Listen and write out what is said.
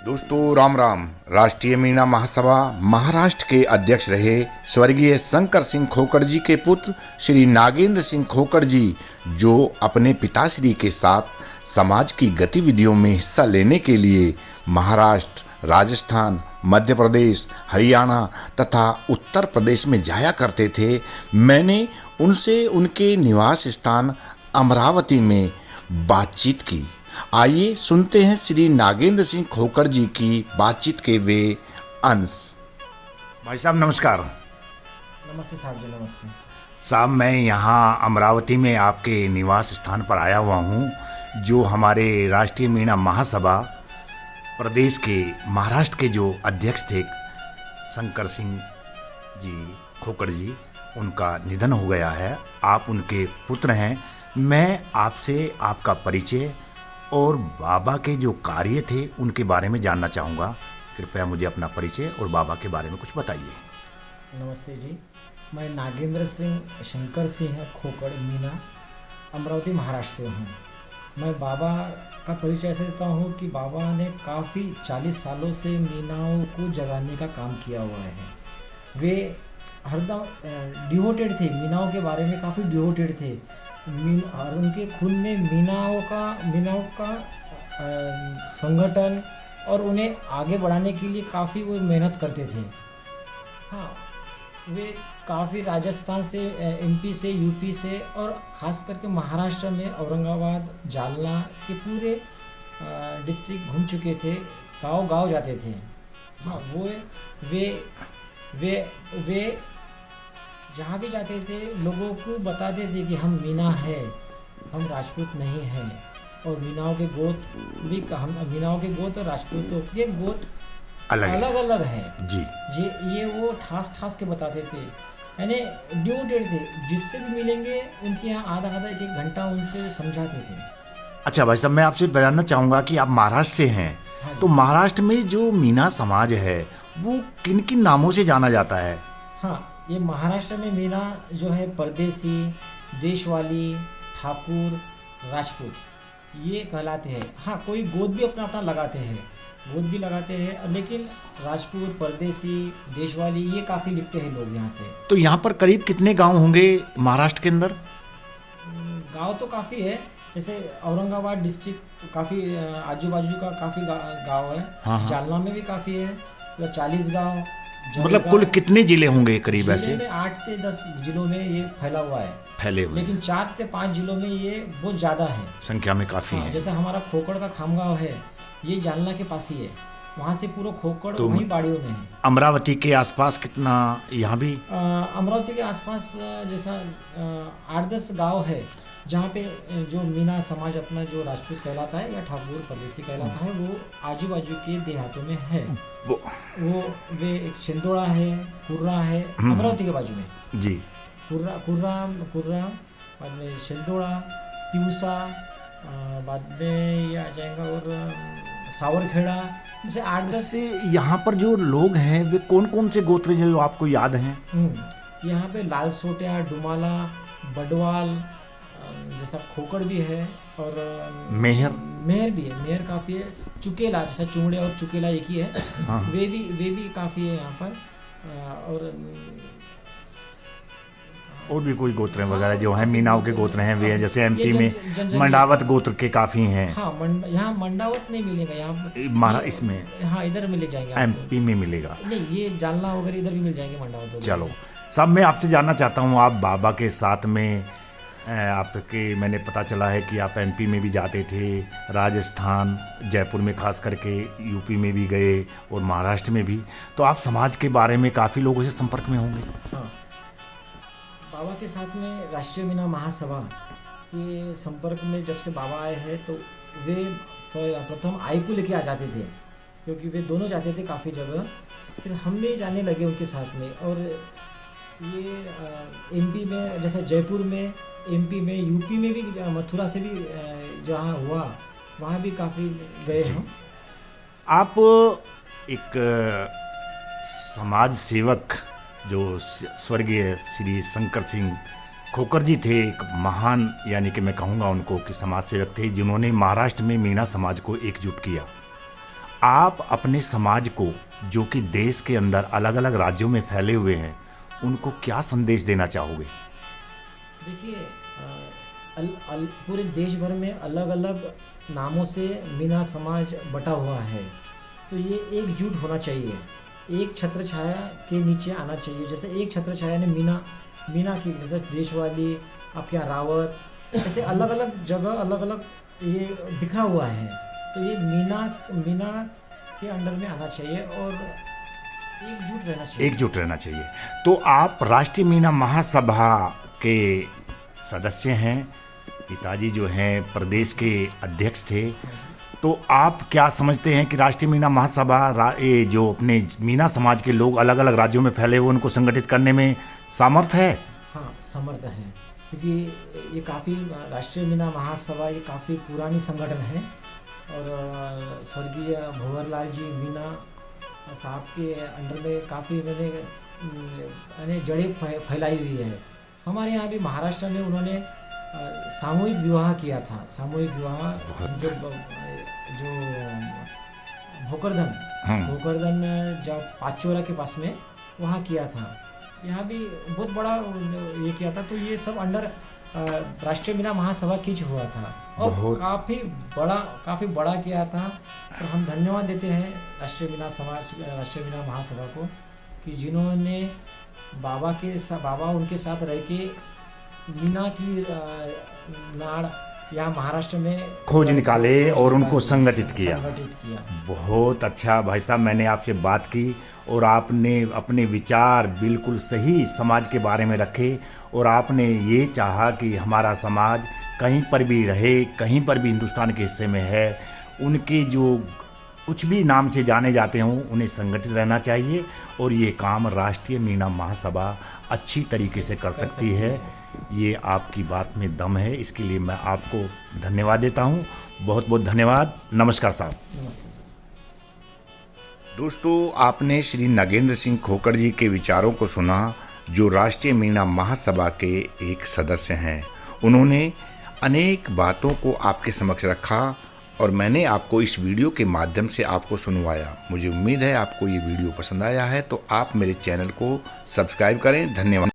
दोस्तों राम राम। राष्ट्रीय मीणा महासभा महाराष्ट्र के अध्यक्ष रहे स्वर्गीय शंकर सिंह खोखर जी के पुत्र श्री नागेंद्र सिंह खोखर जी, जो अपने पिताश्री के साथ समाज की गतिविधियों में हिस्सा लेने के लिए महाराष्ट्र, राजस्थान, मध्य प्रदेश, हरियाणा तथा उत्तर प्रदेश में जाया करते थे। मैंने उनसे उनके निवास स्थान अमरावती में बातचीत की। आइए सुनते हैं श्री नागेंद्र सिंह खोखर जी की बातचीत के वे अंश। भाई साहब नमस्कार। नमस्ते साहब जी, नमस्ते साहब, मैं यहाँ अमरावती में आपके निवास स्थान पर आया हुआ हूँ, जो हमारे राष्ट्रीय मीणा महासभा प्रदेश के महाराष्ट्र के जो अध्यक्ष थे शंकर सिंह जी खोखर जी, उनका निधन हो गया है। आप उनके पुत्र हैं। मैं आपसे आपका परिचय और बाबा के जो कार्य थे उनके बारे में जानना चाहूँगा। कृपया मुझे अपना परिचय और बाबा के बारे में कुछ बताइए। नमस्ते जी, मैं नागेंद्र सिंह शंकर सिंह खोखर मीना अमरावती महाराष्ट्र से हूँ। मैं बाबा का परिचय ऐसे देता हूँ कि बाबा ने काफ़ी 40 सालों से मीनाओं को जगाने का काम किया हुआ है। वे हरदम डिवोटेड थे, मीनाओं के बारे में काफ़ी डिवोटेड थे और उनके खून में मीनाओं का संगठन और उन्हें आगे बढ़ाने के लिए काफ़ी वो मेहनत करते थे। हाँ, वे काफ़ी राजस्थान से, एमपी से, यूपी से और ख़ास करके महाराष्ट्र में औरंगाबाद, जालना के पूरे डिस्ट्रिक्ट घूम चुके थे, गांव-गांव जाते थे। हाँ, वे जहाँ भी जाते थे लोगों को बताते थे कि हम मीना है, हम राजपूत नहीं हैं। और मीनाओं के गोत भी, हम मीनाओं के गोत और राजपूतों के गोत अलग अलग हैं जी। ये वो ठास के बताते थे, यानी ड्यूटेड थे। जिससे भी मिलेंगे उनके यहाँ आधा आधा एक घंटा उनसे समझाते थे। अच्छा भाई साहब, मैं आपसे जानना चाहूँगा कि आप महाराष्ट्र से हैं। हाँ, तो महाराष्ट्र में जो मीना समाज है वो किन किन नामों से जाना जाता है? हाँ, ये महाराष्ट्र में मीना जो है परदेसी, देशवाली, ठाकुर, राजपूत ये कहलाते हैं। हाँ, कोई गोद भी अपना अपना लगाते हैं, गोद भी लगाते हैं, लेकिन राजपूत, परदेसी, देशवाली ये काफ़ी लिखते हैं लोग यहाँ से। तो यहाँ पर करीब कितने गांव होंगे महाराष्ट्र के अंदर? गांव तो काफ़ी है, जैसे औरंगाबाद डिस्ट्रिक्ट काफ़ी आजू बाजू का काफ़ी गांव है। हाँ। जालना में भी काफ़ी है, 40 गांव। मतलब कुल कितने जिले होंगे करीब ऐसे? जिले में 8 से 10 जिलों में ये फैला हुआ है, फैले हुए, लेकिन 4 से 5 जिलों में ये बहुत ज़्यादा है, संख्या में काफ़ी हाँ, है। जैसे हमारा खोखर का खामगांव है, ये जालना के पास ही है, वहाँ से पूरा खोखर तो वहीं बाड़ियों में है। अमरावती के आसपास कितना यहाँ भी? अमरावती के आसपास जैसा 8-10 गांव है जहाँ पे जो मीना समाज अपना जो राजपूत कहलाता है या ठाकुर परदेसी कहलाता है, वो आजू बाजू के देहातों में है। वो वे एक सिंदोड़ा है, कुर्रा है, अमरावती के बाजू में जी। कुर्रा बाद में सिंदोड़ा, तिवसा, बाद में ये आ जाएगा और सावरखेड़ा, जैसे 8-10 से यहाँ पर जो लोग हैं वे कौन कौन से गोत्र हैं जो आपको याद हैं? यहाँ पे लाल सोटिया, डुमाला, बडवाल, जैसा खोखर भी है और मेहर भी है, मेहर काफ़ी है। चुकेला, जैसा चुमड़े और चुकेला एक ही है। हाँ। वे भी काफ़ी है यहाँ पर। और भी कोई गोत्र वगैरह जो हैं मीनाओं के गोत्र हैं वे हैं, जैसे एमपी में मंडावत गोत्र के काफ़ी हैं। हाँ, यहाँ मंडावत नहीं मिलेगा यहाँ इसमें। हाँ, इधर मिल जाएंगे, एमपी में मिलेगा। नहीं, ये जालना वगैरह इधर भी मिल जाएंगे मंडावत। चलो सब, मैं आपसे जानना चाहता हूँ, आप बाबा के साथ में आपके, मैंने पता चला है कि आप एमपी में भी जाते थे, राजस्थान, जयपुर में खास करके, यूपी में भी गए और महाराष्ट्र में भी। तो आप समाज के बारे में काफ़ी लोगों से संपर्क में होंगे। हाँ, बाबा के साथ में राष्ट्रीय मीना महासभा के संपर्क में जब से बाबा आए हैं तो वे प्रथम आई को लेके आ जाते थे, क्योंकि वे दोनों जाते थे काफ़ी जगह, फिर हम भी जाने लगे उनके साथ में। और ये एमपी में, जैसे जयपुर में, एमपी में, यूपी में भी, मथुरा से भी जहाँ हुआ वहाँ भी काफ़ी गए हम। आप एक समाज सेवक जो स्वर्गीय श्री शंकर सिंह खोखर जी थे, एक महान, यानी कि मैं कहूँगा उनको कि समाज सेवक थे, जिन्होंने महाराष्ट्र में मीणा समाज को एकजुट किया। आप अपने समाज को, जो कि देश के अंदर अलग अलग राज्यों में फैले हुए हैं, उनको क्या संदेश देना चाहोगे? देखिए, पूरे देश भर में अलग अलग नामों से मीना समाज बटा हुआ है, तो ये एकजुट होना चाहिए, एक छत्र छाया के नीचे आना चाहिए। जैसे एक छत्र छाया ने मीना की, जैसे देशवाली, आपके यहाँ रावत, ऐसे अलग अलग जगह अलग अलग ये बिखरा हुआ है, तो ये मीना के अंडर में आना चाहिए और एकजुट रहना चाहिए। एकजुट रहना चाहिए। तो आप राष्ट्रीय मीना महासभा के सदस्य हैं, पिताजी जो हैं प्रदेश के अध्यक्ष थे, तो आप क्या समझते हैं कि राष्ट्रीय मीना महासभा ये जो अपने मीना समाज के लोग अलग अलग राज्यों में फैले हुए उनको संगठित करने में सामर्थ है? हाँ, समर्थ है, क्योंकि ये काफ़ी राष्ट्रीय मीना महासभा ये काफ़ी पुरानी संगठन है और स्वर्गीय भंवरलाल जी मीना साहब के अंडर में काफ़ी मैंने जड़ें फैलाई हुई है। हमारे यहाँ भी महाराष्ट्र में उन्होंने सामूहिक विवाह किया था, सामूहिक विवाह जो भोकरदन जब पाचोरा के पास में वहाँ किया था। यहाँ भी बहुत बड़ा ये किया था, तो ये सब अंडर राष्ट्रीय मीना महासभा की हुआ था और काफ़ी बड़ा किया था। और हम धन्यवाद देते हैं राष्ट्रीय मीना महासभा को कि जिन्होंने बाबा उनके साथ रह के मीना की नाड़ यहाँ महाराष्ट्र में खोज निकाले और उनको संगठित किया। किया। बहुत अच्छा भाई साहब, मैंने आपसे बात की और आपने अपने विचार बिल्कुल सही समाज के बारे में रखे और आपने ये चाहा कि हमारा समाज कहीं पर भी रहे, कहीं पर भी हिंदुस्तान के हिस्से में है, उनके जो कुछ भी नाम से जाने जाते हों उन्हें संगठित रहना चाहिए और ये काम राष्ट्रीय मीना महासभा अच्छी तरीके से कर सकती है। ये आपकी बात में दम है, इसके लिए मैं आपको धन्यवाद देता हूँ। बहुत बहुत धन्यवाद। नमस्कार साहब। दोस्तों, आपने श्री नागेंद्र सिंह खोखर जी के विचारों को सुना, जो राष्ट्रीय मीना महासभा के एक सदस्य हैं। उन्होंने अनेक बातों को आपके समक्ष रखा और मैंने आपको इस वीडियो के माध्यम से आपको सुनवाया। मुझे उम्मीद है आपको ये वीडियो पसंद आया है, तो आप मेरे चैनल को सब्सक्राइब करें। धन्यवाद।